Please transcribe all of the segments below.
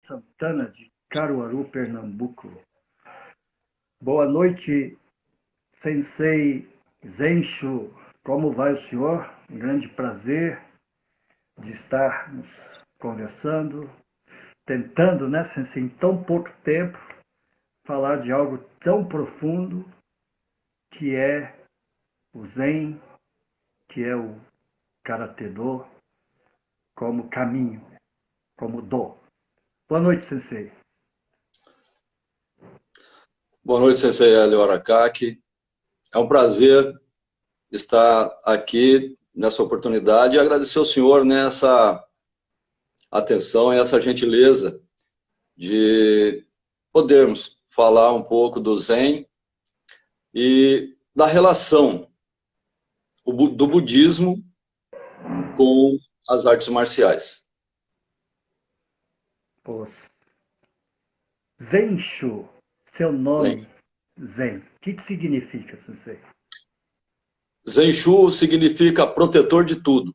Santana, de Caruaru, Pernambuco. Boa noite, Sensei Zencho. Como vai o senhor? Um grande prazer de estarmos conversando, tentando, né, Sensei, em tão pouco tempo, falar de algo tão profundo que é o Zen, que é o Karatê Do, como caminho, como Do. Boa noite, Sensei. Boa noite, Sensei Hélio Aracaki. É um prazer estar aqui nessa oportunidade e agradecer ao senhor nessa atenção e essa gentileza de podermos falar um pouco do Zen e da relação do budismo com as artes marciais. Zencho, seu Zen. nome, Zen. O que significa, Sensei? Zenshu significa protetor de tudo.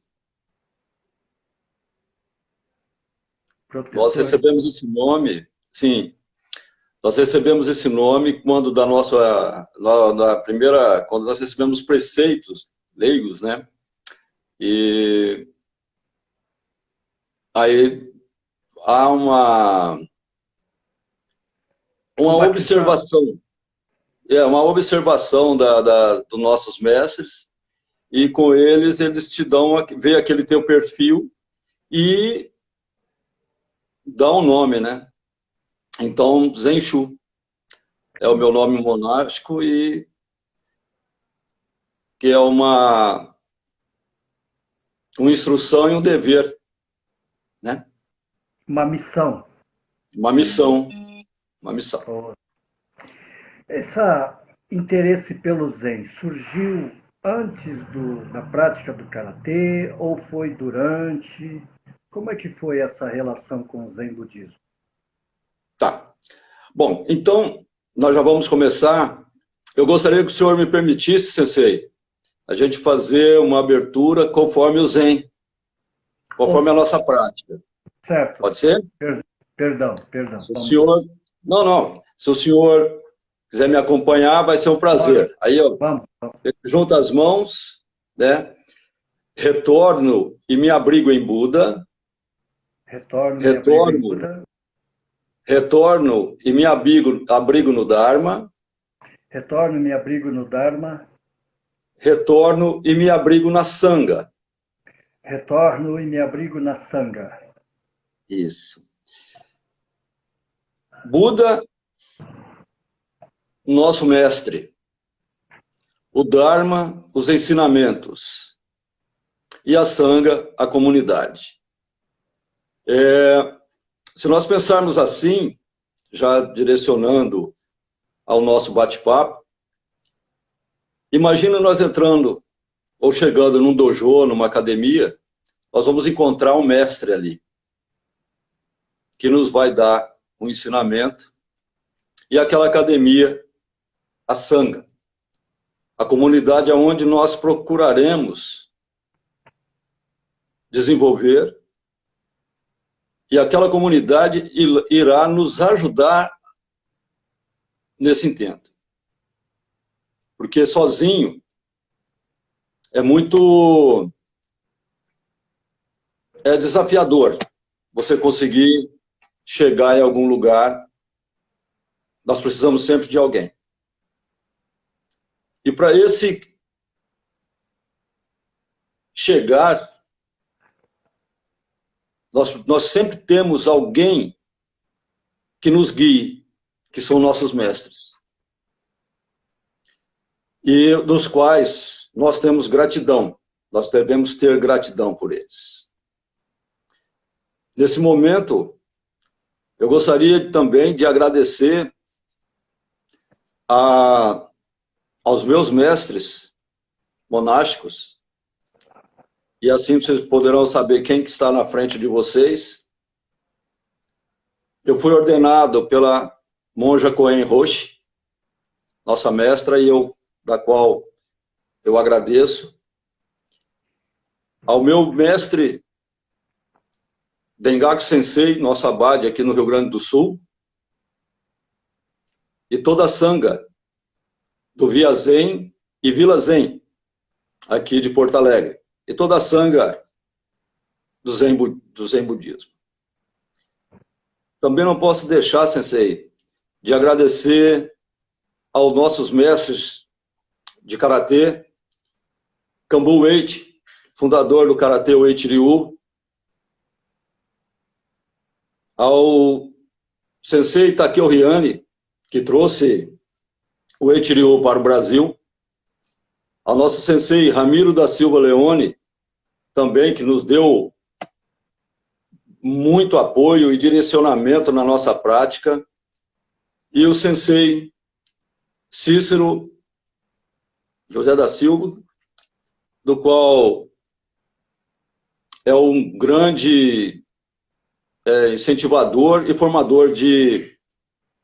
Protetor. Nós recebemos esse nome, sim. Nós recebemos esse nome quando quando nós recebemos preceitos leigos, né? E aí há uma observação, uma observação dos nossos mestres, e com eles te dão, vê aquele teu perfil e dá um nome, né? Então, Zenshu é o meu nome monástico e que é uma instrução e um dever, né? Uma missão. Uma missão. Uma missão. Esse interesse pelo Zen surgiu antes da prática do Karatê ou foi durante? Como é que foi essa relação com o Zen budismo? Tá. Bom, então, nós já vamos começar. Eu gostaria que o senhor me permitisse, Sensei, a gente fazer uma abertura conforme o Zen, conforme a nossa prática. Certo. Pode ser? Perdão. Se o senhor... Não. Se o senhor quiser me acompanhar, vai ser um prazer. Aí, ó, junto as mãos, né? Retorno e me abrigo em Buda. Retorno e me abrigo no Dharma. Retorno e me abrigo no Dharma. Retorno e me abrigo na Sangha. Retorno e me abrigo na Sangha. Isso. Buda, nosso mestre. O Dharma, os ensinamentos. E a Sangha, a comunidade. Se nós pensarmos assim, já direcionando ao nosso bate-papo, imagina nós entrando ou chegando num dojo, numa academia, nós vamos encontrar um mestre ali, que nos vai dar um ensinamento, e aquela academia, a Sangha, a comunidade onde nós procuraremos desenvolver, e aquela comunidade irá nos ajudar nesse intento. Porque sozinho é muito desafiador você conseguir chegar em algum lugar. Nós precisamos sempre de alguém. E para esse chegar, nós sempre temos alguém que nos guie, que são nossos mestres. E dos quais nós temos gratidão. Nós devemos ter gratidão por eles. Nesse momento, eu gostaria também de agradecer aos meus mestres monásticos, e assim vocês poderão saber quem que está na frente de vocês. Eu fui ordenado pela monja Koen Roshi, nossa mestra, da qual eu agradeço. Ao meu mestre Dengaku Sensei, nosso abade aqui no Rio Grande do Sul, e toda a sanga do Via Zen e Vila Zen, aqui de Porto Alegre, e toda a sanga do Zen Budismo. Também não posso deixar, Sensei, de agradecer aos nossos mestres de Karatê, Kambu Uechi, fundador do Karatê Uechi Ryu, ao Sensei Takeo Riani, que trouxe o Uechi Ryu para o Brasil, ao nosso Sensei Ramiro da Silva Leone, também, que nos deu muito apoio e direcionamento na nossa prática, e o Sensei Cícero José da Silva, do qual é um grande incentivador e formador de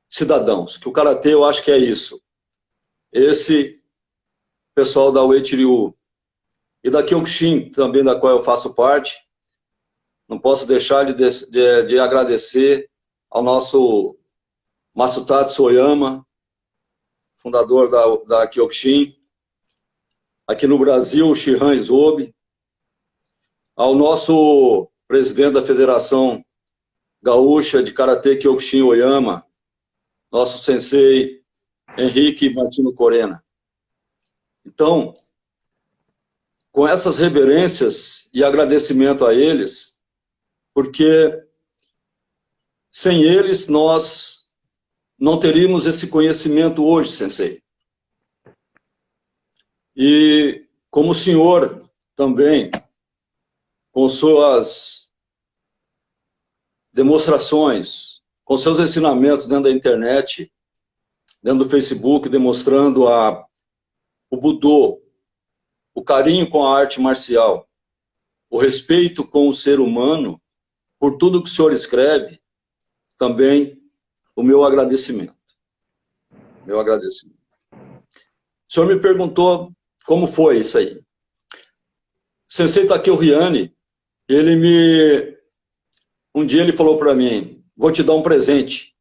cidadãos, que o Karatê eu acho que é isso. Esse pessoal da Uechi Ryu e da Kyokushin, também da qual eu faço parte, não posso deixar de agradecer ao nosso Masutatsu Oyama, fundador da Kyokushin, aqui no Brasil, o Shihan Isobe, ao nosso presidente da Federação Gaúcha de Karatê Kyokushin Oyama, nosso sensei Henrique Martino Corena. Então, com essas reverências e agradecimento a eles, porque sem eles nós não teríamos esse conhecimento hoje, sensei. E como o senhor também, com suas demonstrações, com seus ensinamentos dentro da internet, dentro do Facebook, demonstrando o Budô, o carinho com a arte marcial, o respeito com o ser humano, por tudo que o senhor escreve, também o meu agradecimento. Meu agradecimento. O senhor me perguntou como foi isso aí. Sensei Takeo Riani, um dia ele falou para mim, vou te dar um presente.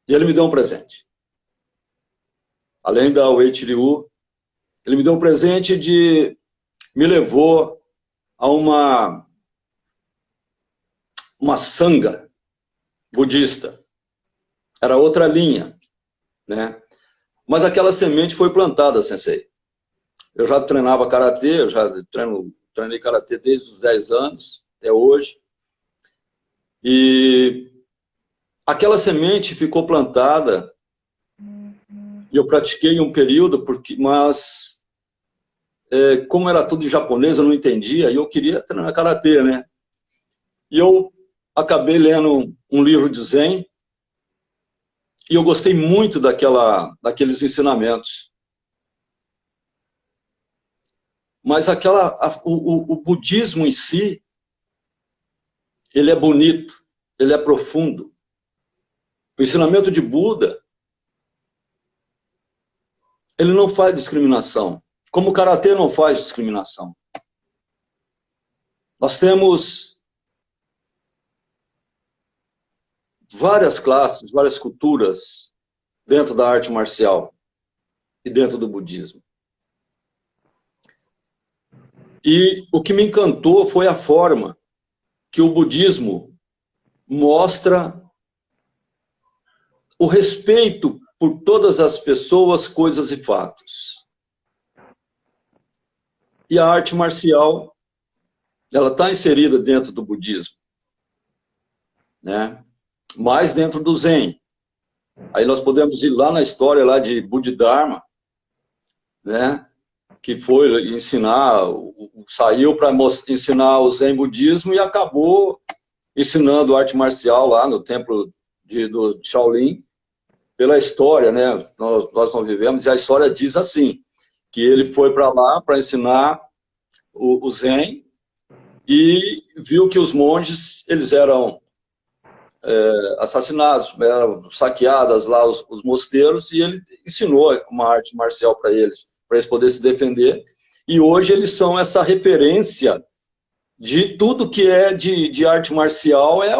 E ele me deu um presente. Além da Uechi Ryu, ele me deu um presente me levou a uma sanga budista. Era outra linha, né? Mas aquela semente foi plantada, sensei. Eu já treinava karatê, eu já treinei karatê desde os 10 anos, até hoje. E aquela semente ficou plantada e eu pratiquei um período, mas como era tudo em japonês, eu não entendia, e eu queria treinar karatê, né? E eu acabei lendo um livro de Zen, e eu gostei muito daqueles ensinamentos. Mas o budismo em si, ele é bonito, ele é profundo. O ensinamento de Buda, ele não faz discriminação. Como o karatê não faz discriminação. Nós temos várias classes, várias culturas dentro da arte marcial e dentro do budismo. E o que me encantou foi a forma que o budismo mostra o respeito por todas as pessoas, coisas e fatos. E a arte marcial, ela está inserida dentro do budismo, né? Mais dentro do Zen. Aí nós podemos ir lá na história lá de Bodhidharma, né? Que foi ensinar, saiu para ensinar o Zen budismo e acabou ensinando arte marcial lá no templo do Shaolin, pela história, né? Nós não vivemos, e a história diz assim, que ele foi para lá para ensinar o Zen e viu que os monges, eles eram assassinados, eram saqueadas lá os mosteiros, e ele ensinou uma arte marcial para eles poderem se defender, e hoje eles são essa referência de tudo que é de arte marcial é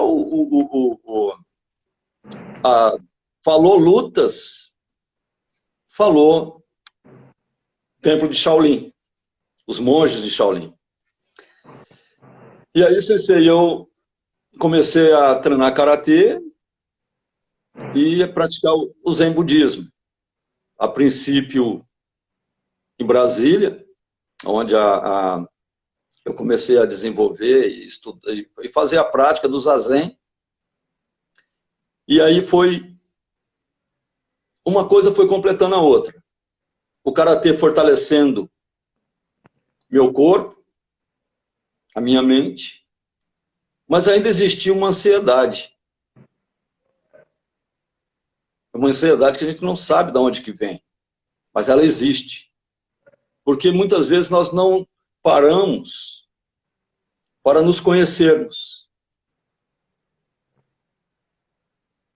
falou lutas, falou Templo de Shaolin, os monges de Shaolin. E aí, sensei, eu comecei a treinar karatê e a praticar o Zen budismo. A princípio em Brasília, onde eu comecei a desenvolver e, estudar, e fazer a prática do Zazen. E aí uma coisa foi completando a outra. O karatê fortalecendo meu corpo, a minha mente, mas ainda existia uma ansiedade. Uma ansiedade que a gente não sabe de onde que vem, mas ela existe. Porque muitas vezes nós não paramos para nos conhecermos.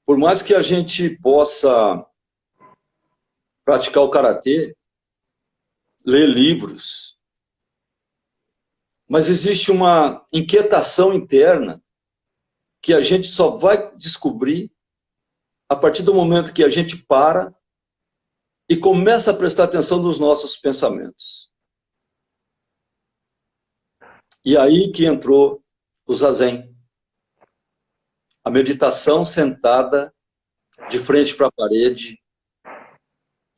Por mais que a gente possa praticar o karatê, ler livros, mas existe uma inquietação interna que a gente só vai descobrir a partir do momento que a gente para e começa a prestar atenção nos nossos pensamentos. E aí que entrou o Zazen. A meditação sentada de frente para a parede,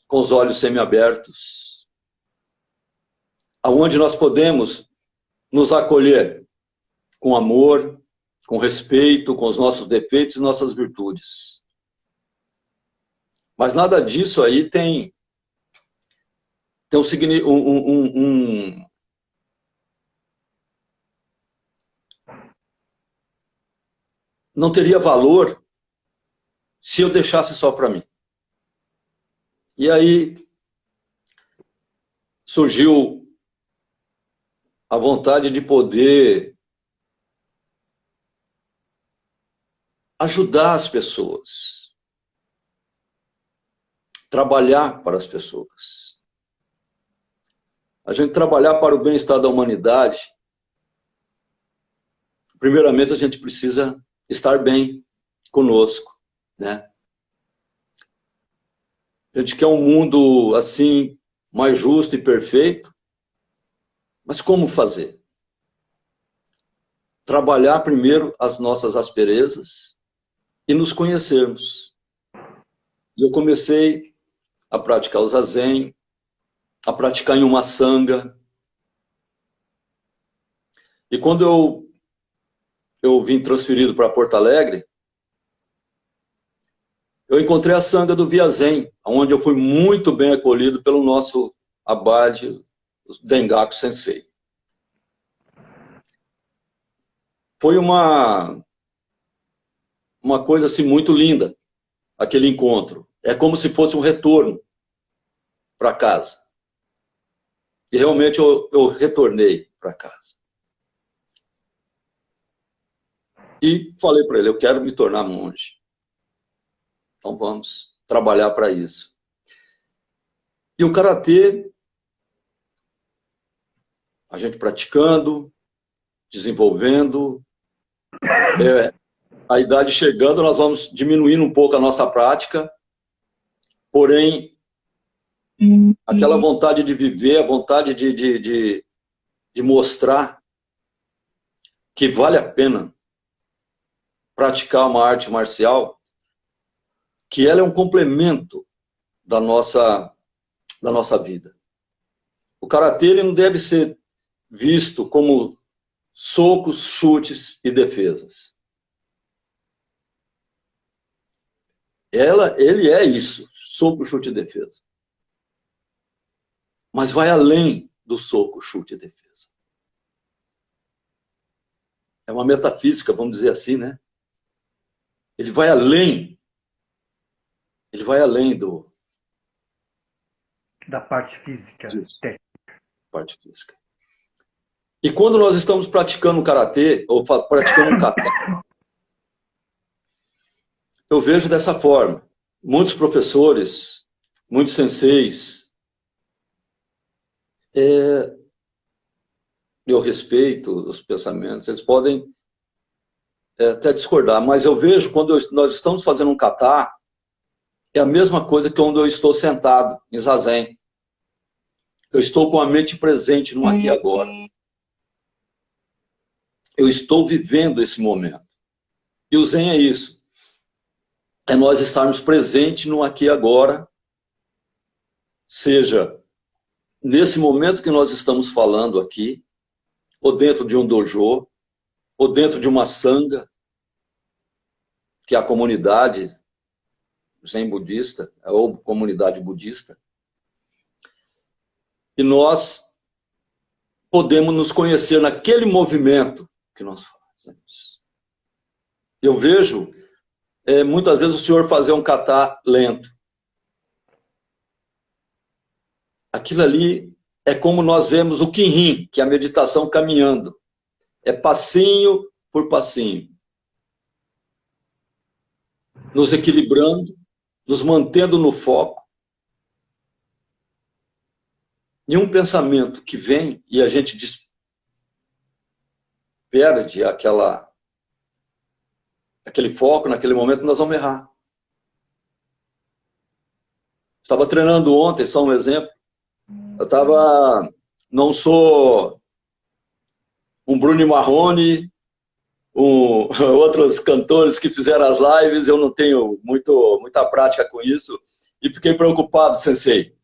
com os olhos semiabertos, aonde nós podemos nos acolher com amor, com respeito, com os nossos defeitos e nossas virtudes. Mas nada disso aí tem não teria valor se eu deixasse só para mim. E aí surgiu a vontade de poder ajudar as pessoas, trabalhar para as pessoas. A gente trabalhar para o bem-estar da humanidade, primeiramente a gente precisa estar bem conosco, né? A gente quer um mundo assim, mais justo e perfeito, mas como fazer? Trabalhar primeiro as nossas asperezas e nos conhecermos. E eu comecei a praticar o Zazen, a praticar em uma sanga. E quando eu vim transferido para Porto Alegre, eu encontrei a sanga do Via Zen, onde eu fui muito bem acolhido pelo nosso abade, o Dengaku Sensei. Foi uma coisa assim muito linda, aquele encontro. É como se fosse um retorno para casa. E realmente eu retornei para casa. E falei para ele, eu quero me tornar monge. Então vamos trabalhar para isso. E o karatê, a gente praticando, desenvolvendo, a idade chegando, nós vamos diminuindo um pouco a nossa prática, porém, aquela vontade de viver, a vontade de mostrar que vale a pena praticar uma arte marcial, que ela é um complemento da nossa vida. O karatê ele não deve ser visto como socos, chutes e defesas. Ele é isso, soco, chute e defesa. Mas vai além do soco, chute e defesa. É uma metafísica, vamos dizer assim, né? Ele vai além da parte física, técnica. Parte física. E quando nós estamos praticando karatê, ou praticando kata, eu vejo dessa forma. Muitos professores, muitos senseis, eu respeito os pensamentos, eles podem até discordar, mas eu vejo quando nós estamos fazendo um kata, é a mesma coisa que quando eu estou sentado em zazen. Eu estou com a mente presente no aqui e agora. Eu estou vivendo esse momento. E o Zen é isso. É nós estarmos presentes no aqui e agora, seja nesse momento que nós estamos falando aqui, ou dentro de um dojo, ou dentro de uma sangha, que é a comunidade Zen budista, ou comunidade budista, e nós podemos nos conhecer naquele movimento que nós fazemos. Eu vejo, muitas vezes, o senhor fazer um kata lento. Aquilo ali é como nós vemos o Kinhin, que é a meditação caminhando. É passinho por passinho. Nos equilibrando, nos mantendo no foco. E um pensamento que vem e a gente perde aquele foco naquele momento, nós vamos errar. Estava treinando ontem, só um exemplo. Não sou um Bruno Marrone, outros cantores que fizeram as lives, eu não tenho muita prática com isso, e fiquei preocupado, Sensei,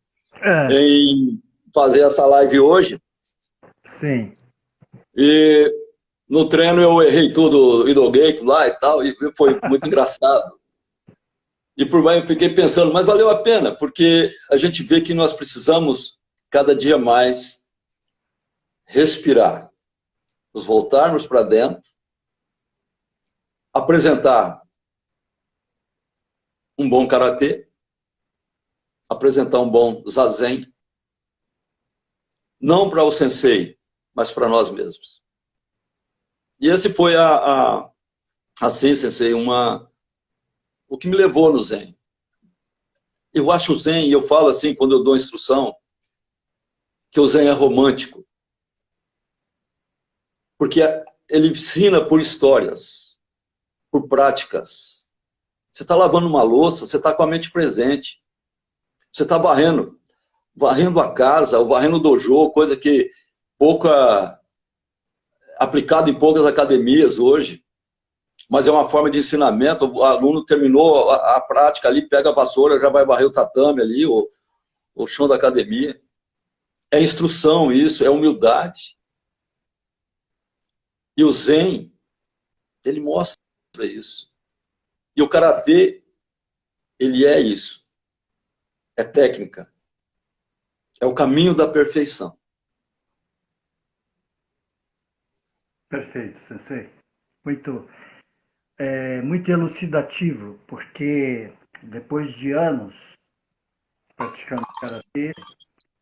em fazer essa live hoje. Sim. E no treino eu errei tudo, Idogate lá e tal, e foi muito engraçado. E por mais eu fiquei pensando, mas valeu a pena, porque a gente vê que nós precisamos cada dia mais respirar, nos voltarmos para dentro, apresentar um bom karatê, apresentar um bom zazen, não para o sensei, mas para nós mesmos. E esse foi assim, sensei, o que me levou no Zen. Eu acho o Zen, e eu falo assim quando eu dou instrução, que o Zen é romântico. Porque ele ensina por histórias, por práticas. Você está lavando uma louça, você está com a mente presente. Você está varrendo a casa, ou varrendo o dojo, coisa que aplicado em poucas academias hoje. Mas é uma forma de ensinamento. O aluno terminou a prática ali, pega a vassoura, já vai varrer o tatame ali, o chão da academia. É instrução isso, é humildade. E o Zen, ele mostra isso. E o Karatê, ele é isso. É técnica. É o caminho da perfeição. Perfeito, Sensei. Muito elucidativo, porque depois de anos praticando karatê,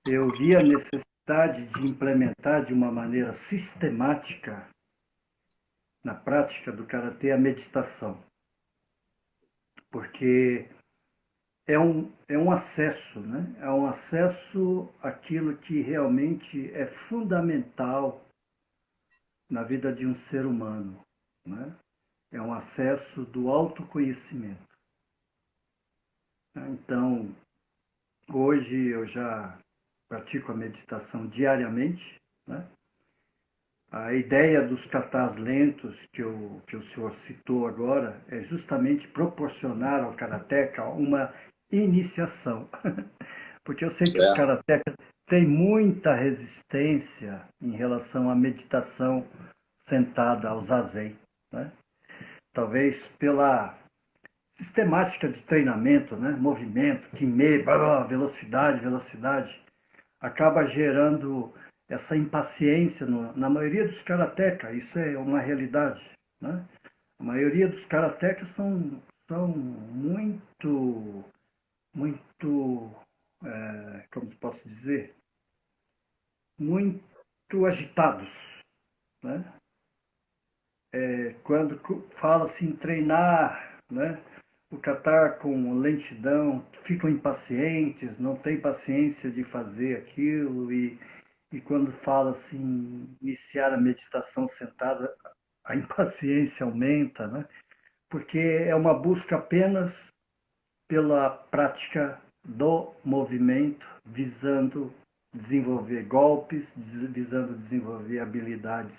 eu vi a necessidade de implementar de uma maneira sistemática na prática do karatê a meditação, porque é um acesso, né? É um acesso àquilo que realmente é fundamental na vida de um ser humano, né? É um acesso do autoconhecimento. Então, hoje eu já pratico a meditação diariamente, né? A ideia dos katas lentos que o senhor citou agora é justamente proporcionar ao karateka uma iniciação. Porque eu sei que os karatecas têm muita resistência em relação à meditação sentada, ao zazen, né? Talvez pela sistemática de treinamento, né? Movimento, kime, velocidade, acaba gerando essa impaciência na maioria dos karatecas. Isso é uma realidade, né? A maioria dos karatecas são muito, como posso dizer, muito agitados, né? Quando fala-se em treinar, né? O kata com lentidão, ficam impacientes, não têm paciência de fazer aquilo e e quando fala assim, iniciar a meditação sentada, a impaciência aumenta, né? Porque é uma busca apenas pela prática do movimento, visando desenvolver golpes, visando desenvolver habilidades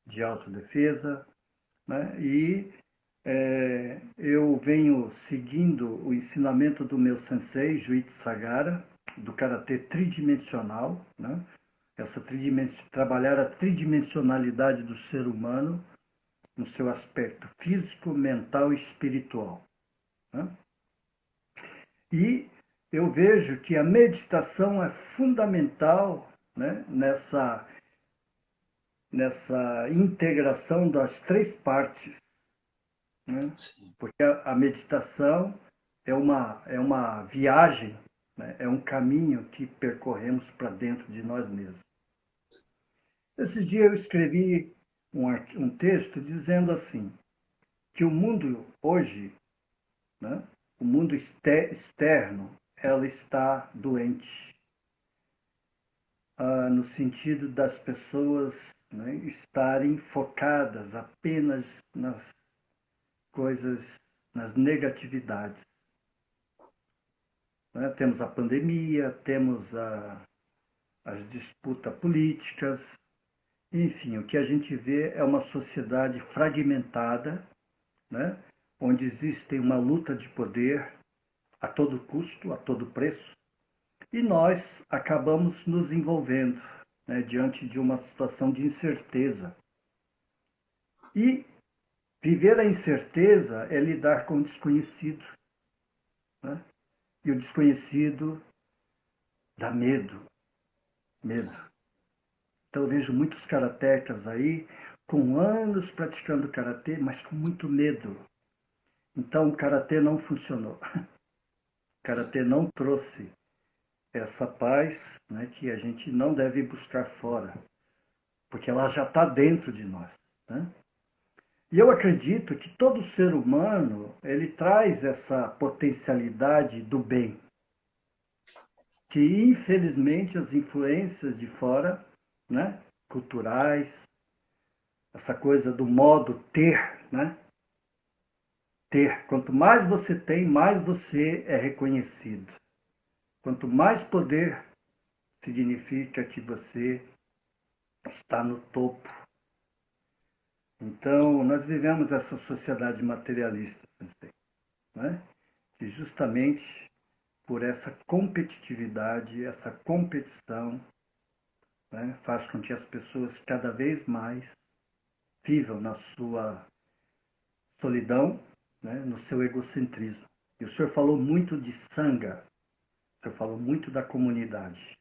de autodefesa, né? E eu venho seguindo o ensinamento do meu sensei, Juichi Sagara, do karatê tridimensional, né? Trabalhar a tridimensionalidade do ser humano no seu aspecto físico, mental e espiritual, né? E eu vejo que a meditação é fundamental, né, nessa integração das três partes, né? Porque a meditação é uma viagem, né? É um caminho que percorremos para dentro de nós mesmos. Esses dias eu escrevi um texto dizendo assim, que o mundo hoje, né, o mundo externo, ela está doente, no sentido das pessoas, né, estarem focadas apenas nas coisas, nas negatividades, né? Temos a pandemia, temos as disputas políticas, enfim, o que a gente vê é uma sociedade fragmentada, né? Onde existe uma luta de poder a todo custo, a todo preço, e nós acabamos nos envolvendo, né, diante de uma situação de incerteza. E viver a incerteza é lidar com o desconhecido, né? E o desconhecido dá medo, medo. Então eu vejo muitos karatecas aí com anos praticando karatê, mas com muito medo. Então o karatê não funcionou. O karatê não trouxe essa paz, né, que a gente não deve buscar fora, porque ela já está dentro de nós, né? E eu acredito que todo ser humano ele traz essa potencialidade do bem, que infelizmente as influências de fora, né, culturais, essa coisa do modo ter, né? Ter. Quanto mais você tem, mais você é reconhecido. Quanto mais poder, significa que você está no topo. Então, nós vivemos essa sociedade materialista, né? Que justamente por essa competitividade, essa competição, né, faz com que as pessoas cada vez mais vivam na sua solidão, né, no seu egocentrismo. E o senhor falou muito de sangha, o senhor falou muito da comunidade,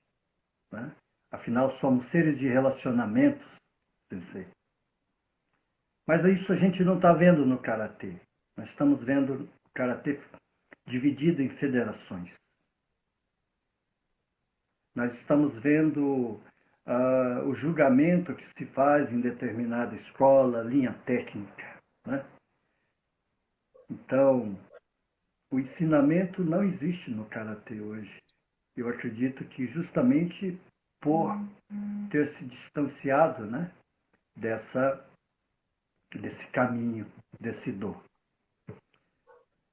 né? Afinal, somos seres de relacionamentos, sensei. Mas isso a gente não está vendo no karatê. Nós estamos vendo o karatê dividido em federações. Nós estamos vendo o julgamento que se faz em determinada escola, linha técnica, né? Então, o ensinamento não existe no karatê hoje. Eu acredito que justamente por ter se distanciado, né, desse caminho, desse do.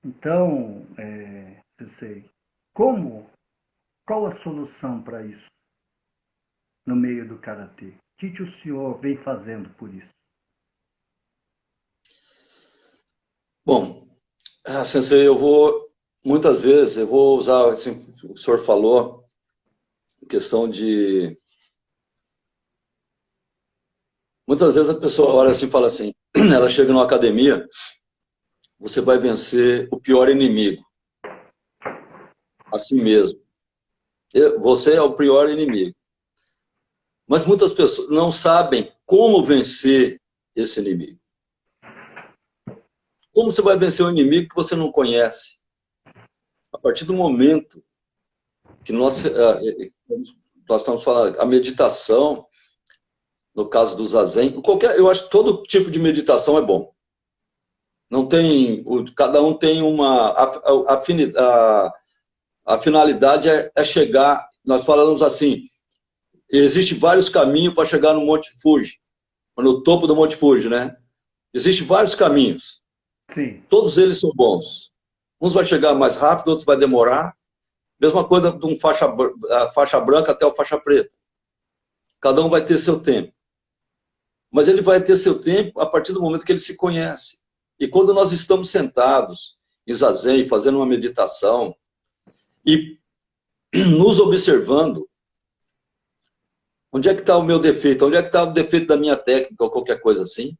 Então, sensei, qual a solução para isso no meio do karatê? O que o senhor vem fazendo por isso? Bom, sensei, muitas vezes, eu vou usar, assim, o senhor falou, questão de... Muitas vezes a pessoa olha assim e fala assim, ela chega numa academia, você vai vencer o pior inimigo, assim mesmo. Você é o pior inimigo. Mas muitas pessoas não sabem como vencer esse inimigo. Como você vai vencer um inimigo que você não conhece? A partir do momento que nós estamos falando, a meditação, no caso do Zazen, eu acho que todo tipo de meditação é bom. Não tem, cada um tem uma a finalidade é chegar, nós falamos assim, Existem vários caminhos para chegar no Monte Fuji, no topo do Monte Fuji, né? Existem vários caminhos. Sim. Todos eles são bons. Uns vai chegar mais rápido, outros vai demorar. Mesma coisa de a faixa branca até a faixa preta. Cada um vai ter seu tempo. Mas ele vai ter seu tempo a partir do momento que ele se conhece. E quando nós estamos sentados em zazen, fazendo uma meditação e nos observando, onde é que está o meu defeito? Onde é que está o defeito da minha técnica ou qualquer coisa assim?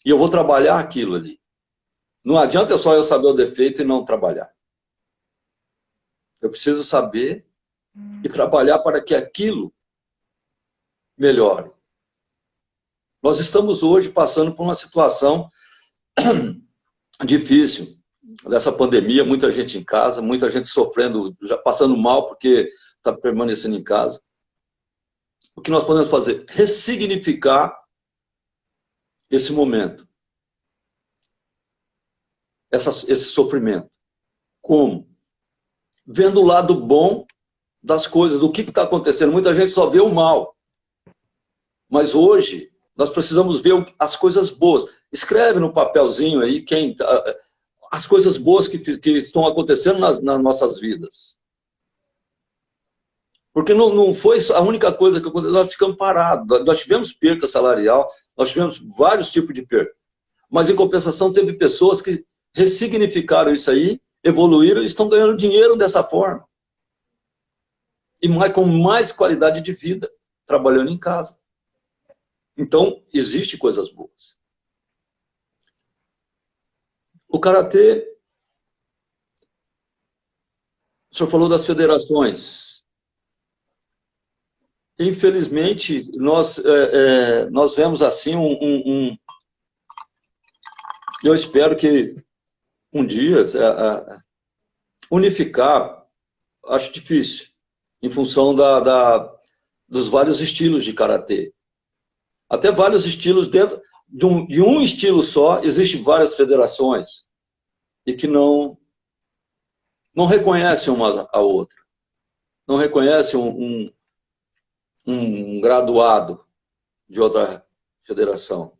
E eu vou trabalhar aquilo ali. Não adianta só eu saber o defeito e não trabalhar. Eu preciso saber e trabalhar para que aquilo melhore. Nós estamos hoje passando por uma situação difícil dessa pandemia, muita gente em casa, muita gente sofrendo, já passando mal porque está permanecendo em casa. O que nós podemos fazer? Ressignificar esse momento, esse sofrimento. Como? Vendo o lado bom das coisas, do que está acontecendo. Muita gente só vê o mal. Mas hoje, nós precisamos ver as coisas boas. Escreve no papelzinho aí as coisas boas que estão acontecendo nas nossas vidas. Porque não foi a única coisa que aconteceu, nós ficamos parados. Nós tivemos perca salarial, nós tivemos vários tipos de perca. Mas, em compensação, teve pessoas que ressignificaram isso aí, evoluíram e estão ganhando dinheiro dessa forma. E com mais qualidade de vida, trabalhando em casa. Então, existe coisas boas. O Karatê, o senhor falou das federações. Infelizmente, nós vemos assim eu espero que um dia unificar, acho difícil, em função dos vários estilos de Karatê. Até vários estilos dentro de um estilo só, existem várias federações e que não reconhecem uma a outra. Não reconhecem um graduado de outra federação.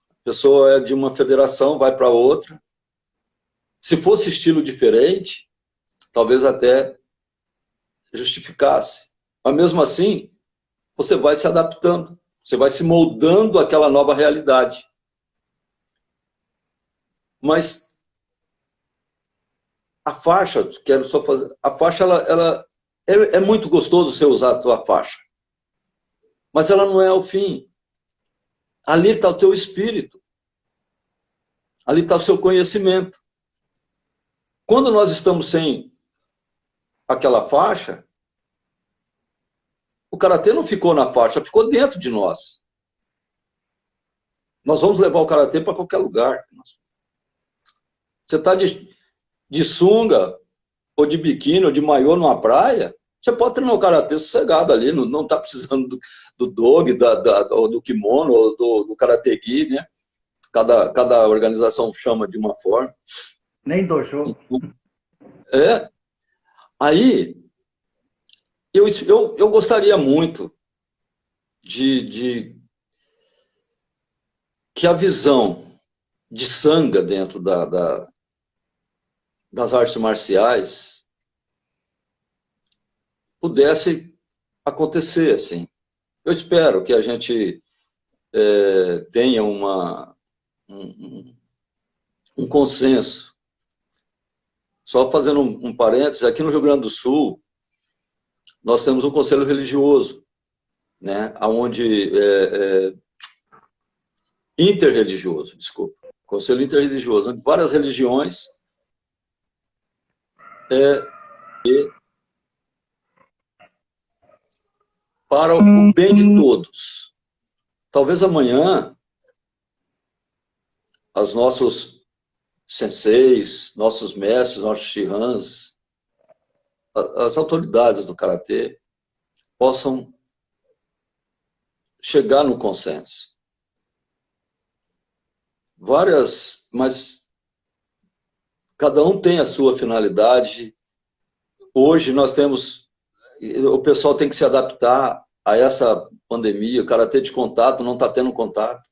A pessoa é de uma federação, vai para outra. Se fosse estilo diferente, talvez até justificasse. Mas mesmo assim, você vai se adaptando, você vai se moldando àquela nova realidade. Mas a faixa, quero só fazer, a faixa ela é muito gostoso você usar a tua faixa. Mas ela não é o fim. Ali está o teu espírito. Ali está o seu conhecimento. Quando nós estamos sem aquela faixa, o Karatê não ficou na faixa, ficou dentro de nós. Nós vamos levar o Karatê para qualquer lugar. Você está de sunga, ou de biquíni, ou de maiô numa praia, você pode treinar o Karatê sossegado ali, não está precisando do dogue, ou do kimono, ou do Karate Gi, né? Cada organização chama de uma forma. Nem dojo. Aí, eu gostaria muito de que a visão de sanga dentro das artes marciais pudesse acontecer, assim. Eu espero que a gente tenha um consenso. Só fazendo um parênteses, aqui no Rio Grande do Sul, nós temos um conselho religioso, né, onde interreligioso, desculpa, conselho interreligioso, onde várias religiões para o bem de todos. Talvez amanhã os nossos senseis, nossos mestres, nossos shihans, as autoridades do Karatê possam chegar no consenso. Mas cada um tem a sua finalidade. Hoje nós temos, o pessoal tem que se adaptar a essa pandemia, o karatê de contato não está tendo contato.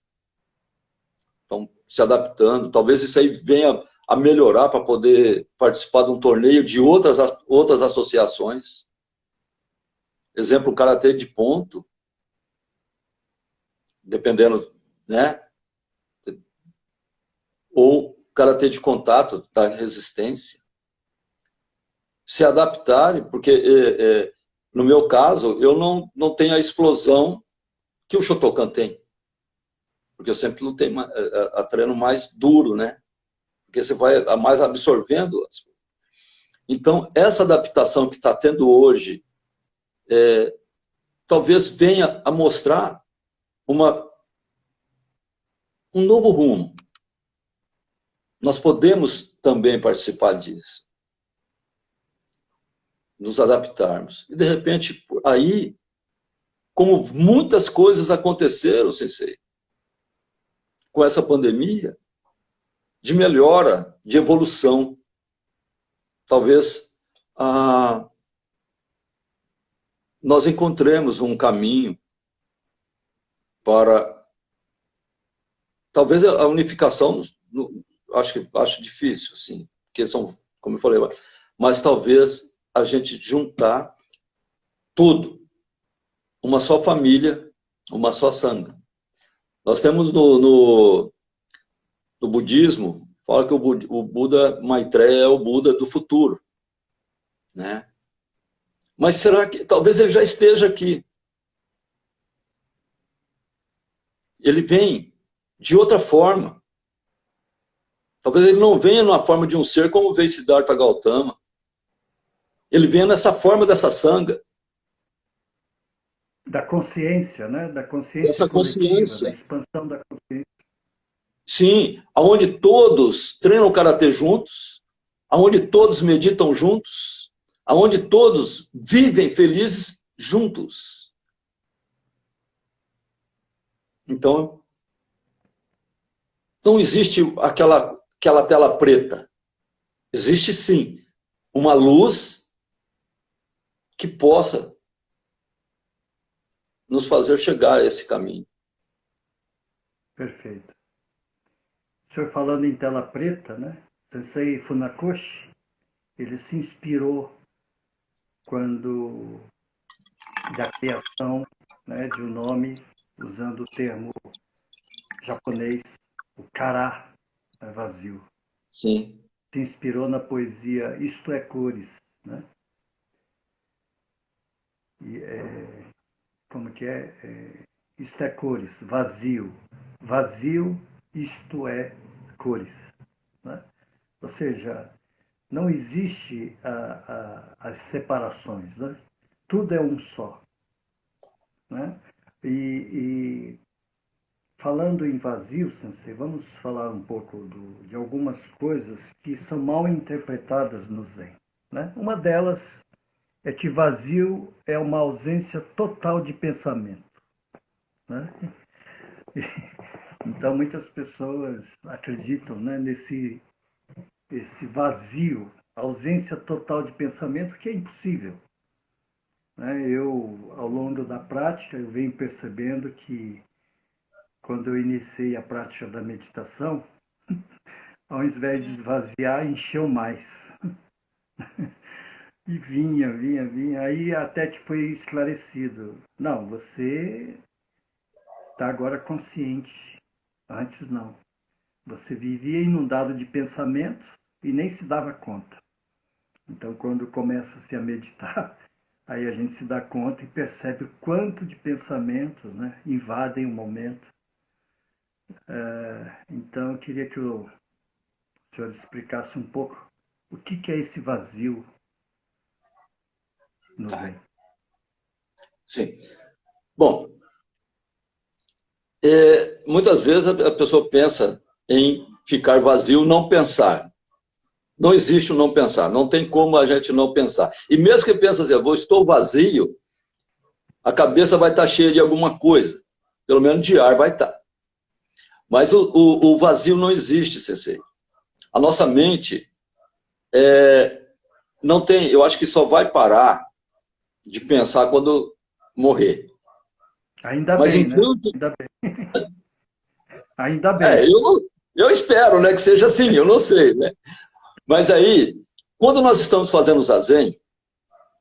Então, se adaptando. Talvez isso aí venha a melhorar para poder participar de um torneio de outras associações. Exemplo, o karatê de ponto, dependendo, né? Ou karatê de contato, da resistência. Se adaptarem, porque no meu caso, eu não tenho a explosão que o Shotokan tem. Porque eu sempre lutei a treino mais duro, né? Porque você vai mais absorvendo as coisas. Então, essa adaptação que está tendo hoje, talvez venha a mostrar um novo rumo. Nós podemos também participar disso. Nos adaptarmos. E, de repente, aí, como muitas coisas aconteceram, Sensei, com essa pandemia, de melhora, de evolução. Talvez nós encontremos um caminho para... Talvez a unificação, acho difícil, assim, porque são, como eu falei, mas talvez a gente juntar tudo, uma só família, uma só sangha. Nós temos no budismo, fala que o Buda Maitreya é o Buda do futuro, né? Mas será que talvez ele já esteja aqui? Ele vem de outra forma. Talvez ele não venha numa forma de um ser como veio Siddhartha Gautama. Ele vem nessa forma dessa sangha. Da consciência, né? Da consciência essa coletiva, consciência. da expansão da consciência. Sim, aonde todos treinam karatê juntos, aonde todos meditam juntos, aonde todos vivem felizes juntos. Então, não existe aquela tela preta. Existe sim uma luz que possa nos fazer chegar a esse caminho. Perfeito. O senhor falando em tela preta, né? Sensei Funakoshi, ele se inspirou quando da criação, né, de um nome, usando o termo japonês, o kara, vazio. Sim. Se inspirou na poesia Isto é Cores, né? E, como que é? Isto é cores, vazio. Vazio, isto é cores. Né? Ou seja, não existe as separações. Né? Tudo é um só. Né? E falando em vazio, Sensei, vamos falar um pouco de algumas coisas que são mal interpretadas no Zen. Né? Uma delas é que vazio é uma ausência total de pensamento. Né? Então, muitas pessoas acreditam, né, nesse vazio, ausência total de pensamento, que é impossível. Né? Eu, ao longo da prática, eu venho percebendo que, quando eu iniciei a prática da meditação, ao invés de esvaziar, encheu mais. E vinha, aí até que foi esclarecido. Não, você está agora consciente. Antes não. Você vivia inundado de pensamentos e nem se dava conta. Então, quando começa-se a meditar, aí a gente se dá conta e percebe o quanto de pensamentos, né, invadem o momento. Então, eu queria que o senhor explicasse um pouco o que é esse vazio no Zen. Sim. Bom, muitas vezes a pessoa pensa em ficar vazio, não pensar. Não existe o não pensar, não tem como a gente não pensar. E mesmo que pensa assim, estou vazio, a cabeça vai estar cheia de alguma coisa, pelo menos de ar vai estar. Mas o vazio não existe, Sensei. A nossa mente não tem, eu acho que só vai parar de pensar quando morrer. Ainda Mas bem, né? enquanto... Ainda bem. Ainda bem. Eu espero, né, que seja assim, eu não sei, né? Mas aí, quando nós estamos fazendo zazen,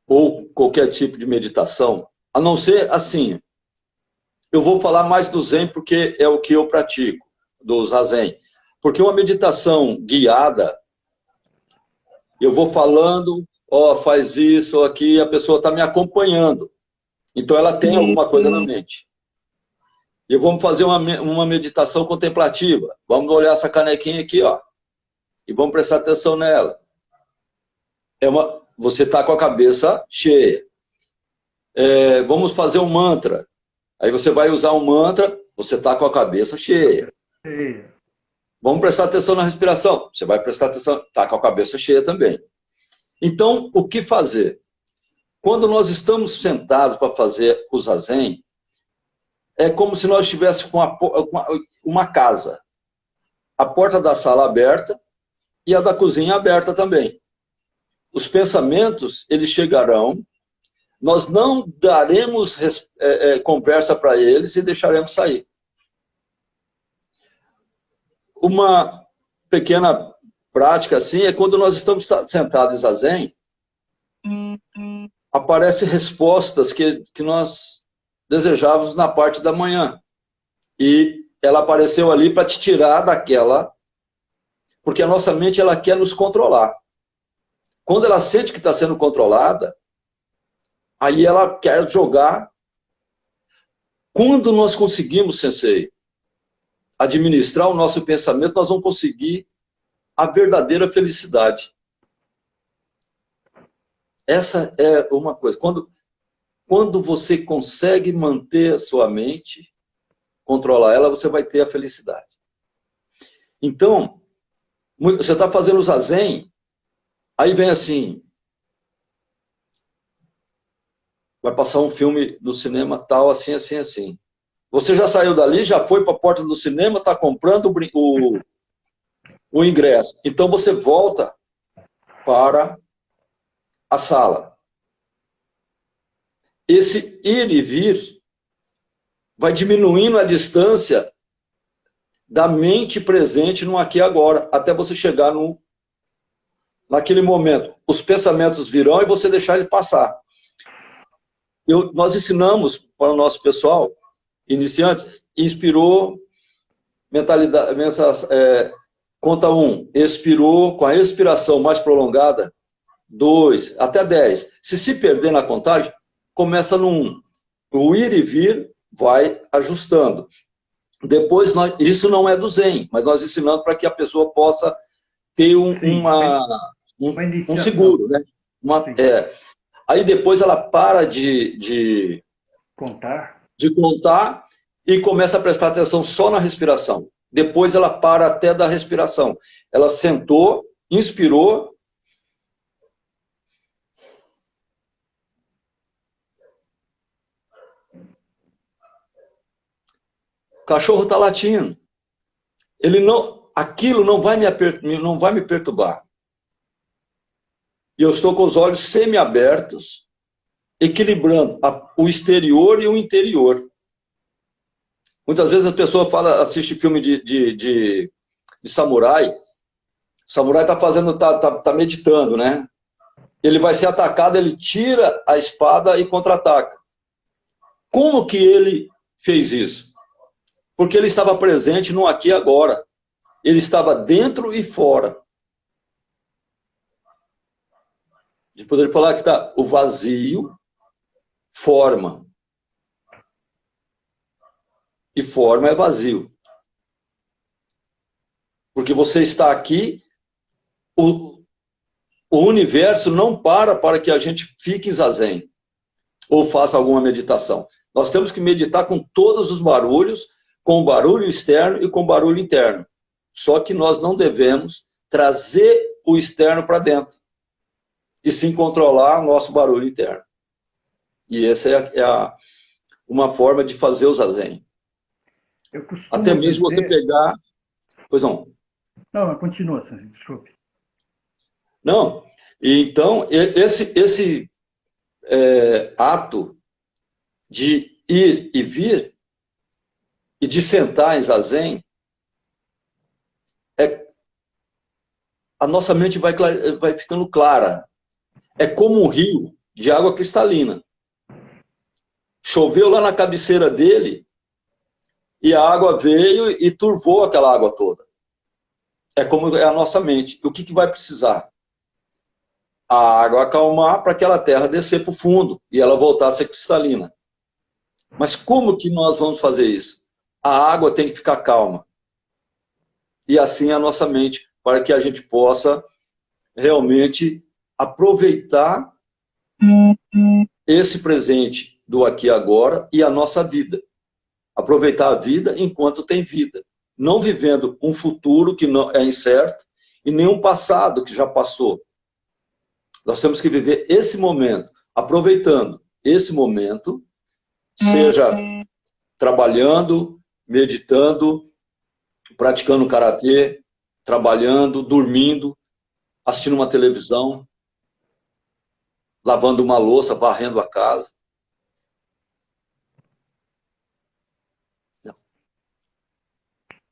ou qualquer tipo de meditação, a não ser assim, eu vou falar mais do zen porque é o que eu pratico, do zazen. Porque uma meditação guiada, eu vou falando, ó, faz isso aqui, a pessoa está me acompanhando. Então ela tem alguma coisa na mente. E vamos fazer uma meditação contemplativa. Vamos olhar essa canequinha aqui, ó, e vamos prestar atenção nela. Você está com a cabeça cheia. Vamos fazer um mantra. Aí você vai usar um mantra, você está com a cabeça cheia. Vamos prestar atenção na respiração. Você vai prestar atenção, está com a cabeça cheia também. Então, o que fazer? Quando nós estamos sentados para fazer o zazen, é como se nós estivéssemos com uma casa. A porta da sala aberta e a da cozinha aberta também. Os pensamentos, eles chegarão, nós não daremos conversa para eles e deixaremos sair. Uma pequena prática assim é quando nós estamos sentados em zazen, aparecem respostas que nós desejávamos na parte da manhã. E ela apareceu ali para te tirar daquela, porque a nossa mente ela quer nos controlar. Quando ela sente que está sendo controlada, aí ela quer jogar. Quando nós conseguimos, Sensei, administrar o nosso pensamento, nós vamos conseguir a verdadeira felicidade. Essa é uma coisa. Quando você consegue manter a sua mente, controlar ela, você vai ter a felicidade. Então, você está fazendo o zazen, aí vem assim, vai passar um filme no cinema tal, assim, assim, assim. Você já saiu dali, já foi para a porta do cinema, está comprando o ingresso. Então você volta para a sala. Esse ir e vir vai diminuindo a distância da mente presente no aqui e agora, até você chegar naquele momento. Os pensamentos virão e você deixar ele passar. Nós ensinamos para o nosso pessoal, iniciantes, inspirou, mentalidade, conta 1, expirou com a expiração mais prolongada, 2, até 10. Se perder na contagem, começa no 1. O ir e vir vai ajustando. Depois, isso não é do Zen, mas nós ensinamos para que a pessoa possa ter um seguro, né? Aí depois ela para de contar e começa a prestar atenção só na respiração. Depois ela para até da respiração. Ela sentou, inspirou. O cachorro está latindo. Aquilo não vai me perturbar. E eu estou com os olhos semi-abertos, equilibrando o exterior e o interior. Muitas vezes a pessoa assiste filme de samurai. O samurai está meditando, né? Ele vai ser atacado, ele tira a espada e contra-ataca. Como que ele fez isso? Porque ele estava presente no aqui e agora. Ele estava dentro e fora. De poder falar que está o vazio, forma. E forma é vazio. Porque você está aqui, o universo não para que a gente fique zazen ou faça alguma meditação. Nós temos que meditar com todos os barulhos, com o barulho externo e com o barulho interno. Só que nós não devemos trazer o externo para dentro. E sim controlar o nosso barulho interno. E essa é uma forma de fazer o zazen. Até mesmo você pegar... Pois não. Não, mas continua, desculpe. Não, então, ato de ir e vir e de sentar em zazen, a nossa mente vai ficando clara. É como um rio de água cristalina. Choveu lá na cabeceira dele e a água veio e turvou aquela água toda. É como é a nossa mente. O que vai precisar? A água acalmar para aquela terra descer para o fundo e ela voltar a ser cristalina. Mas como que nós vamos fazer isso? A água tem que ficar calma. E assim a nossa mente, para que a gente possa realmente aproveitar esse presente do aqui e agora e a nossa vida. Aproveitar a vida enquanto tem vida. Não vivendo um futuro que não é incerto e nem um passado que já passou. Nós temos que viver esse momento, aproveitando esse momento, seja trabalhando, meditando, praticando karatê, trabalhando, dormindo, assistindo uma televisão, lavando uma louça, varrendo a casa.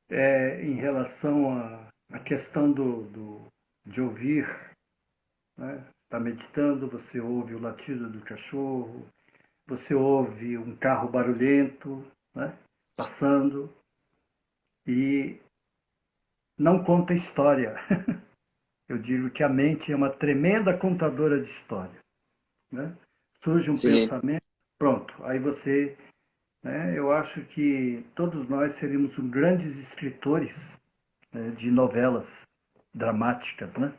Em relação à questão de ouvir, né? Está meditando, você ouve o latido do cachorro, você ouve um carro barulhento, né? Passando, e não conta história. Eu digo que a mente é uma tremenda contadora de história, né? Surge um Sim, pensamento, pronto, aí você, né? Eu acho que todos nós seríamos grandes escritores, né, de novelas dramáticas, né?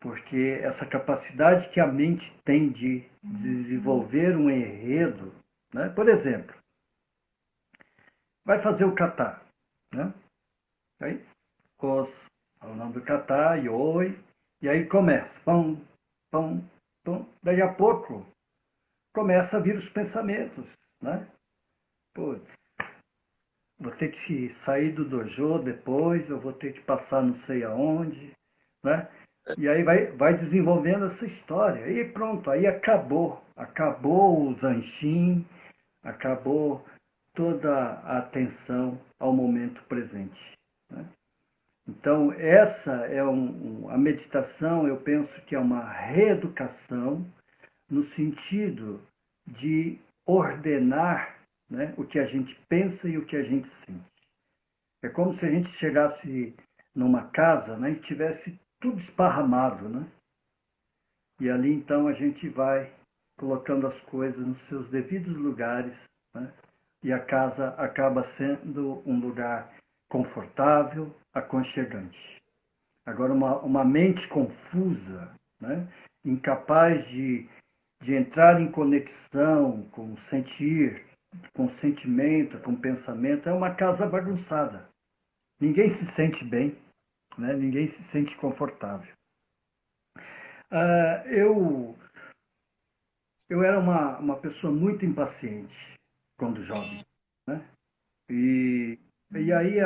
Porque essa capacidade que a mente tem de desenvolver um enredo, né? Por exemplo, vai fazer o kata, né? Aí, cos, o nome do kata, ioi, e aí começa, pão, pão, pão. Daí a pouco começa a vir os pensamentos, né? Putz, vou ter que sair do dojo depois, eu vou ter que passar não sei aonde, né? E aí vai desenvolvendo essa história. E pronto, aí acabou. Acabou o Zanshin, acabou toda a atenção ao momento presente, né? Então, essa é a meditação, eu penso que é uma reeducação no sentido de ordenar, né, o que a gente pensa e o que a gente sente. É como se a gente chegasse numa casa, né, e tivesse tudo esparramado, né? E ali então a gente vai colocando as coisas nos seus devidos lugares, né? E a casa acaba sendo um lugar confortável, aconchegante. Agora, uma mente confusa, né? Incapaz de entrar em conexão com o sentir, com o sentimento, com o pensamento, é uma casa bagunçada. Ninguém se sente bem, né? Ninguém se sente confortável. Ah, eu era uma pessoa muito impaciente quando jovem, né? E aí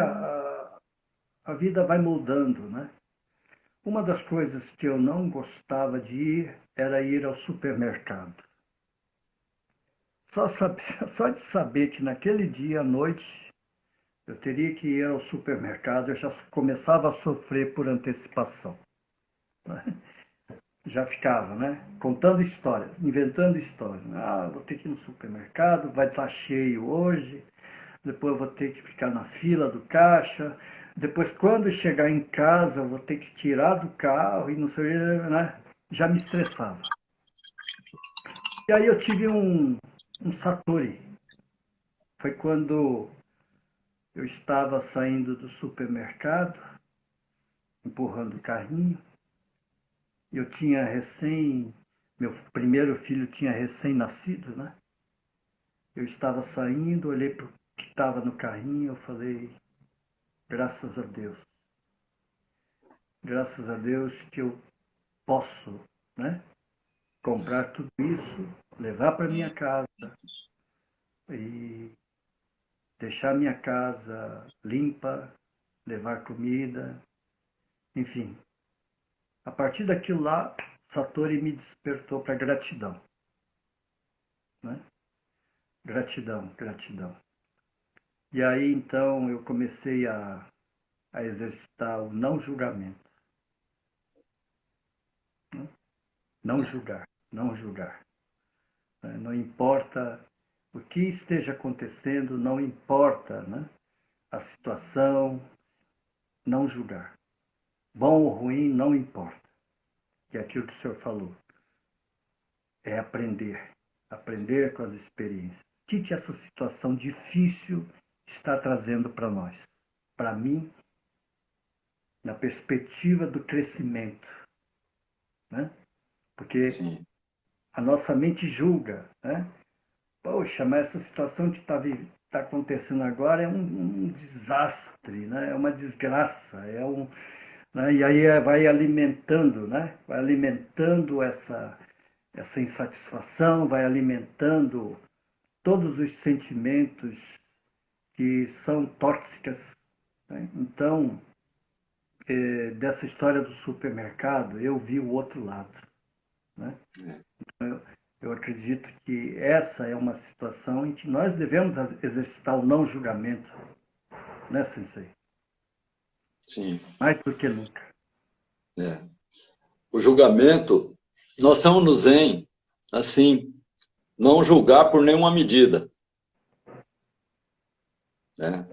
a vida vai moldando, né? Uma das coisas que eu não gostava de ir era ir ao supermercado. Só, só de saber que naquele dia à noite eu teria que ir ao supermercado, eu já começava a sofrer por antecipação, né? Já ficava, né? Contando histórias, inventando histórias. Ah, vou ter que ir no supermercado, vai estar cheio hoje, depois eu vou ter que ficar na fila do caixa, depois quando chegar em casa eu vou ter que tirar do carro e não sei, né? Já me estressava. E aí eu tive um Satori. Foi quando eu estava saindo do supermercado, empurrando o carrinho. Eu tinha meu primeiro filho tinha recém-nascido, né? Eu estava saindo, olhei para o que estava no carrinho, eu falei, graças a Deus. Graças a Deus que eu posso, né, comprar tudo isso, levar para minha casa e deixar minha casa limpa, levar comida, enfim. A partir daquilo lá, Satori me despertou para gratidão. né? Gratidão, gratidão. E aí, então, eu comecei a exercitar o não julgamento. Né? Não julgar, não julgar. Não importa o que esteja acontecendo, não importa, né, a situação, não julgar. Bom ou ruim, não importa. Que é aquilo que o senhor falou. É aprender. Aprender com as experiências. O que essa situação difícil está trazendo para nós? Para mim, na perspectiva do crescimento. Né? Porque Sim. a nossa mente julga, né? Poxa, mas essa situação que está acontecendo agora é um desastre, né? É uma desgraça, né? E aí vai alimentando, né? Vai alimentando essa insatisfação, vai alimentando todos os sentimentos que são tóxicas. Né? Então, dessa história do supermercado, eu vi o outro lado. Né? Então, eu acredito que essa é uma situação em que nós devemos exercitar o não julgamento, né, Sensei? Sim. Mais do que nunca. É. O julgamento, nós estamos no Zen, assim, não julgar por nenhuma medida. Né?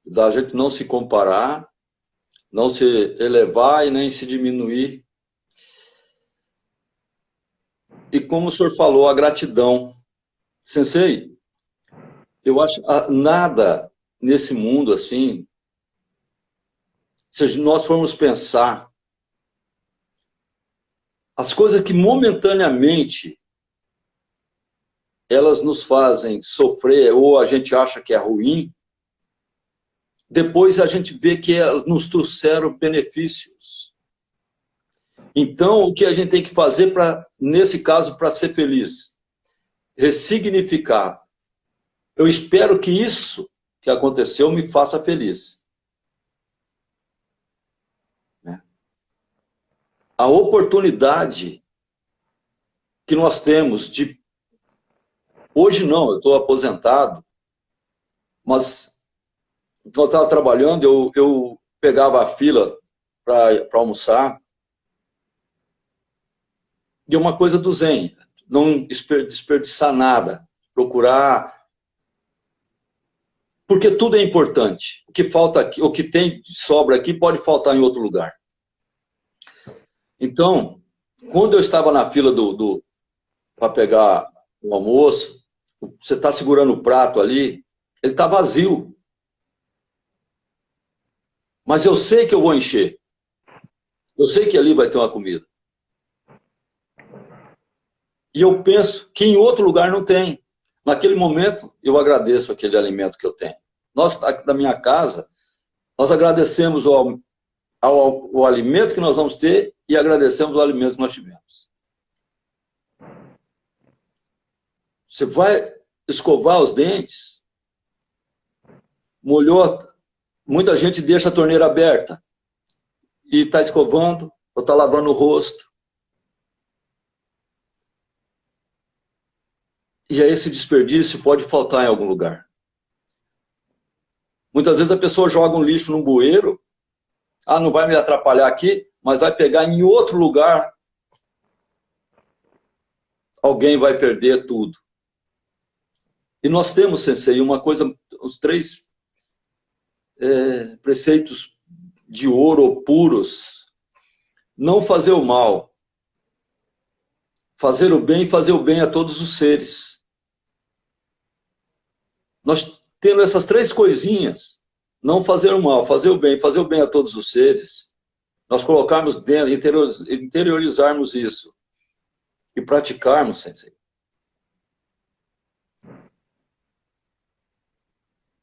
Da gente não se comparar, não se elevar e nem se diminuir. E como o senhor falou, a gratidão. Sensei, eu acho nada nesse mundo assim, se nós formos pensar, as coisas que momentaneamente elas nos fazem sofrer ou a gente acha que é ruim, depois a gente vê que elas nos trouxeram benefícios. Então, o que a gente tem que fazer nesse caso, para ser feliz? Ressignificar. Eu espero que isso que aconteceu me faça feliz. Né? A oportunidade que nós temos de... Hoje não, eu estou aposentado, mas nós estávamos trabalhando, eu pegava a fila para almoçar, e uma coisa do Zen, não desperdiçar nada, procurar... Porque tudo é importante. O que falta aqui, o que tem sobra aqui pode faltar em outro lugar. Então, quando eu estava na fila para pegar o almoço, você está segurando o prato ali, ele está vazio. Mas eu sei que eu vou encher. Eu sei que ali vai ter uma comida. E eu penso que em outro lugar não tem. Naquele momento, eu agradeço aquele alimento que eu tenho. Nós, da minha casa, nós agradecemos ao alimento que nós vamos ter e agradecemos o alimento que nós tivemos. Você vai escovar os dentes, molhou, muita gente deixa a torneira aberta e está escovando ou está lavando o rosto. E aí esse desperdício pode faltar em algum lugar. Muitas vezes a pessoa joga um lixo num bueiro, não vai me atrapalhar aqui, mas vai pegar em outro lugar, alguém vai perder tudo. E nós temos, Sensei, uma coisa, os 3 preceitos de ouro puros. Não fazer o mal. Fazer o bem e fazer o bem a todos os seres. Nós temos essas 3 coisinhas. Não fazer o mal, fazer o bem a todos os seres. Nós colocarmos dentro, interiorizarmos isso. E praticarmos, Sensei.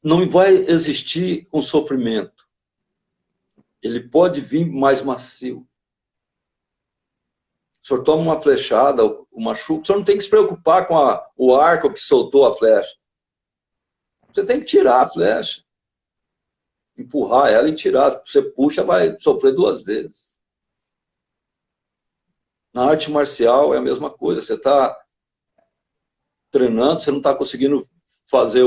Não vai existir um sofrimento. Ele pode vir mais macio. O senhor toma uma flechada, uma chuva, o senhor não tem que se preocupar com o arco que soltou a flecha. Você tem que tirar a flecha. Empurrar ela e tirar. Você puxa, vai sofrer 2 vezes. Na arte marcial é a mesma coisa. Você está treinando, você não está conseguindo fazer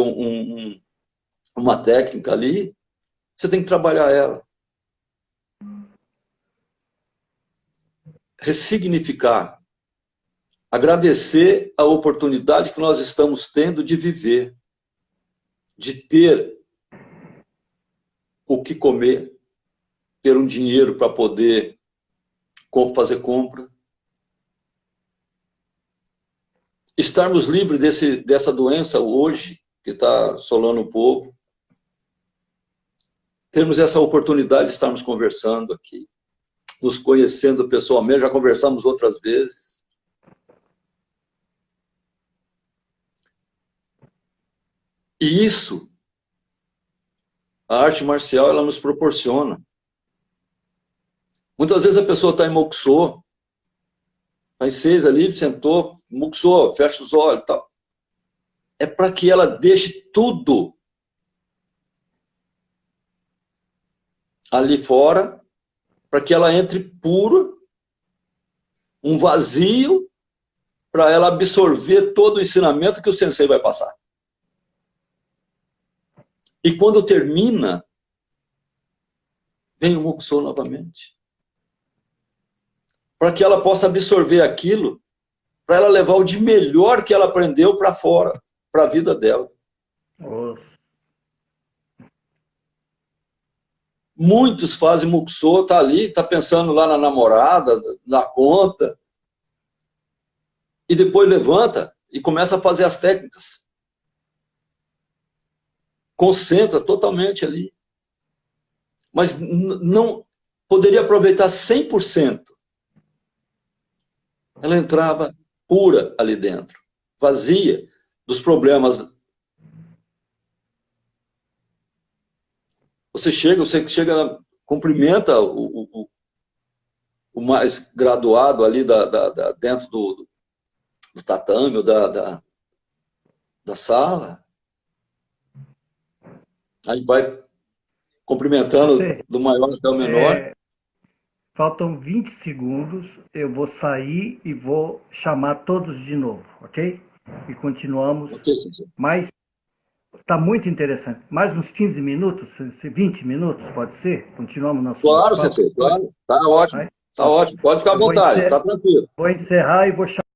uma técnica ali, você tem que trabalhar ela. Ressignificar. Agradecer a oportunidade que nós estamos tendo de viver, de ter o que comer, ter um dinheiro para poder fazer compra. Estarmos livres dessa doença hoje, que está assolando o povo. Termos essa oportunidade de estarmos conversando aqui, nos conhecendo pessoalmente, já conversamos outras vezes. E isso, a arte marcial, ela nos proporciona. Muitas vezes a pessoa está em Mokuso, faz 6 ali, sentou, Mokuso, fecha os olhos e tal. É para que ela deixe tudo ali fora, para que ela entre pura, um vazio, para ela absorver todo o ensinamento que o sensei vai passar. E quando termina, vem o Mokuso novamente. Para que ela possa absorver aquilo, para ela levar o de melhor que ela aprendeu para fora, para a vida dela. Nossa. Muitos fazem Mokuso, tá ali, tá pensando lá na namorada, na conta, e depois levanta e começa a fazer as técnicas. Concentra totalmente ali. Mas não poderia aproveitar 100%. Ela entrava pura ali dentro, vazia dos problemas. Você chega, cumprimenta o mais graduado ali dentro do tatame, ou da sala. Aí vai cumprimentando do maior até o menor. Faltam 20 segundos, eu vou sair e vou chamar todos de novo, ok? E continuamos. Ok, senhor. Mas está muito interessante. Mais uns 15 minutos, 20 minutos, pode ser? Continuamos nosso Claro, senhor, claro. Tá ótimo. Tá ótimo. Pode ficar à vontade, tá tranquilo. Vou encerrar e vou chamar.